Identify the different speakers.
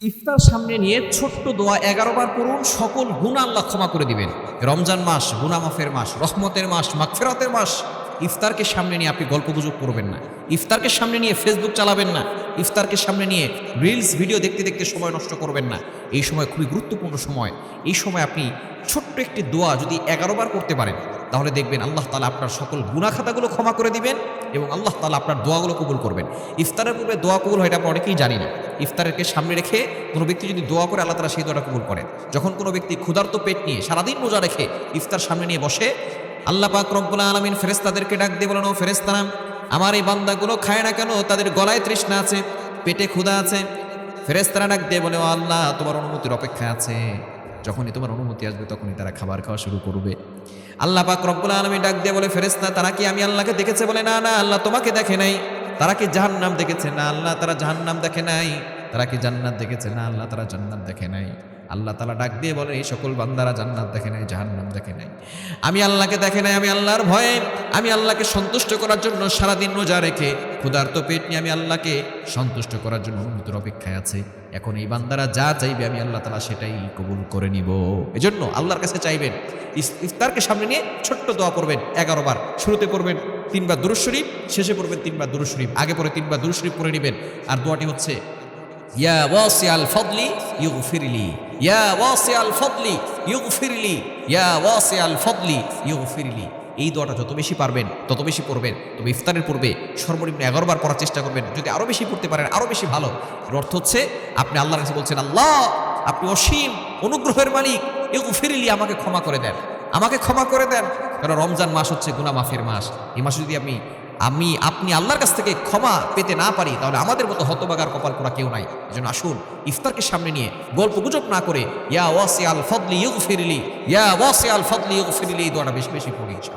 Speaker 1: ইফতার সামনে নিয়ে ছোট্ট দোয়া 11 বার পড়ুন, সকল গুনাহ আল্লাহ ক্ষমা করে দিবেন। রমজান মাস গুনাহ মাফের মাস, রহমতের মাস, মাগফিরাতের মাস। ইফতারকে সামনে নিয়ে আপনি গল্পগুজব করবেন না, ইফতারকে সামনে নিয়ে ফেসবুক চালাবেন না, ইফতারকে সামনে নিয়ে রিলস ভিডিও দেখতে দেখতে সময় নষ্ট করবেন না। এই সময় খুবই গুরুত্বপূর্ণ সময়। এই সময় আপনি ছোট্ট একটি দোয়া যদি 11 বার করতে পারেন, তাহলে দেখবেন আল্লাহ তাআলা আপনার সকল গুনাহ খাতাগুলো ক্ষমা করে দিবেন এবং আল্লাহ তাআলা আপনার দোয়াগুলো কবুল করবেন। ইফতারের পূর্বে দোয়া কবুল হয় এটা আমরা অনেকেই জানি না। ইফতারকে সামনে রেখে কোনো ব্যক্তি যদি দোয়া করে, আল্লাহ তাআলা সেই দোয়াটা কবুল করেন। যখন কোনো ব্যক্তি ক্ষুধার্ত পেট নিয়ে সারাদিন রোজা রেখে ইফতার সামনে নিয়ে বসে, আল্লাহ পাক রব্বুল আলামিন ফেরেশতাদেরকে ডাক দিয়ে বলেন, ও ফেরেশতারা, আমার এই বান্দাগুলো খায় না কেন? তাদের গলায় তৃষ্ণা আছে, পেটে ক্ষুধা আছে। ফেরেশতারা ডাক দিয়ে বলে, ও আল্লাহ, তোমার অনুমতির অপেক্ষা আছে। যখনই তোমার অনুমতি আসবে তখনই তারা খাবার খাওয়া শুরু করবে। আল্লাহ পাক রব্বুল আলামিন ডাক দিয়ে বলে, ফেরেশতা, তারা কি আমি আল্লাহকে দেখেছে? বলে, না না, আল্লাহ তোমাকে দেখে নাই। তারা কি জাহান্নাম দেখেছে? না আল্লাহ, তারা জাহান্নাম দেখে নাই। তারা কি জান্নাত দেখেছে? না আল্লাহ, তারা জান্নাত দেখে নাই। আল্লাহ তাআলা ডাক দিয়ে বলেন, এই সকল বান্দারা জান্নাত দেখে নাই, জাহান্নাম দেখে নাই, আমি আল্লাহকে দেখে নাই। আমি আল্লাহর ভয়ে, আমি আল্লাহকে সন্তুষ্ট করার জন্য সারাদিন রোজা রেখে ক্ষুধার্ত পেট নিয়ে আমি আল্লাহকে সন্তুষ্ট করার জন্য অনুমতির অপেক্ষায় আছে। এখন এই বান্দারা যা চাইবে আমি আল্লাহ তাআলা সেটাই কবুল করে নিব। এজন্য আল্লাহর কাছে চাইবেন। ইফতারকে সামনে নিয়ে ছোট্ট দোয়া করবেন 11 বার। শুরুতে পড়বেন 3 বার দুরূদ শরীফ, শেষে পড়বেন 3 বার দুরূদ শরীফ। আগে পরে 3 বার দুরূদ শরীফ পড়ে নেবেন। আর দোয়াটি হচ্ছে, ইয়া ওয়াসিআল ফাদলি ইগফিরলি, ইয়া ওয়াসিআল ফাদলি ইগফিরলি, ইয়া ওয়াসিআল ফাদলি ইগফিরলি। এই দোয়াটা যত বেশি পারবেন তত বেশি পড়বেন। তবে ইফতারের পূর্বে সর্বনিম্ন 11 বার পড়ার চেষ্টা করবেন। যদি আরো বেশি পড়তে পারেন আরো বেশি ভালো। এর অর্থ হচ্ছে আপনি আল্লাহর কাছে বলছেন, আল্লাহ, আপনি অসীম অনুগ্রহের মালিক, ইগফিরলি, আমাকে ক্ষমা করে দেন, আমাকে ক্ষমা করে দেন। কারণ রমজান মাস হচ্ছে গুনাহ মাফের মাস। এই মাসে যদি আপনি আল্লাহর কাছ থেকে ক্ষমা পেতে না পারি, তাহলে আমাদের মতো হতভাগার কপাল পোড়া কেউ নাই। এজন্য আসুন ইফতারকে সামনে নিয়ে গল্প গুজব না করে ইয়া ওয়াসিআল ফাদলি ইগফিরলি, ইয়া ওয়াসিআল ফাদলি ইগফিরলি এই দোয়াটা বেশি বেশি পড়ি।